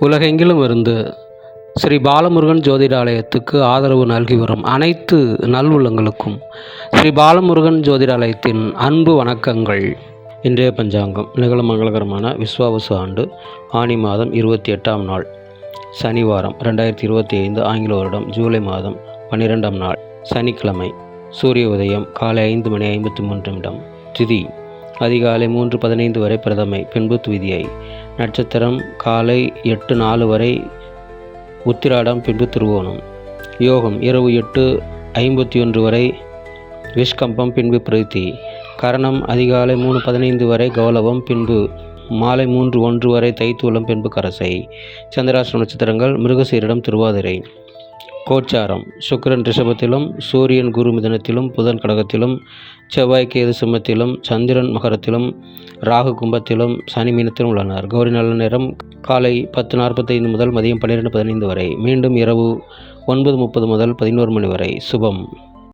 உலகெங்கிலும் இருந்து ஸ்ரீ பாலமுருகன் ஜோதிடாலயத்துக்கு ஆதரவு நல்கி வரும் அனைத்து நல்வுள்ளங்களுக்கும் ஸ்ரீ பாலமுருகன் ஜோதிடாலயத்தின் அன்பு வணக்கங்கள். இன்றைய பஞ்சாங்கம் நிகழும் மங்களகரமான விஸ்வாவசு ஆண்டு ஆனி மாதம் 28ஆம் நாள் சனிவாரம் 2025 ஆங்கில வருடம் ஜூலை மாதம் 12ஆம் நாள் சனிக்கிழமை. சூரிய உதயம் காலை 5:53. திதி அதிகாலை 3:15 வரை பிரதமை, பின்பு துவிதியை. நட்சத்திரம் காலை 8:04 வரை உத்திராடம், பின்பு திருவோணம். யோகம் இரவு 8:51 வரை விஷ்கம்பம், பின்பு பிரீத்தி. கரணம் அதிகாலை 3:15 வரை கௌலவம், பின்பு மாலை 3:01 வரை தைத்தூலம், பின்பு கரசை. சந்திராஷ்டம நட்சத்திரங்கள் மிருகசீரிடம், திருவாதிரை. கோச்சாரம் சுக்கிரன் ரிஷபத்திலும், சூரியன் குரு மிதனத்திலும், புதன் கடகத்திலும், செவ்வாய் கேது சிம்மத்திலும், சந்திரன் மகரத்திலும், ராகு கும்பத்திலும், சனி மீனத்திலும் உள்ளனர். கௌரி நல்ல நேரம் காலை 10:45 முதல் மதியம் 12:15 வரை, மீண்டும் இரவு 9:30 முதல் 11 மணி வரை. சுபம்.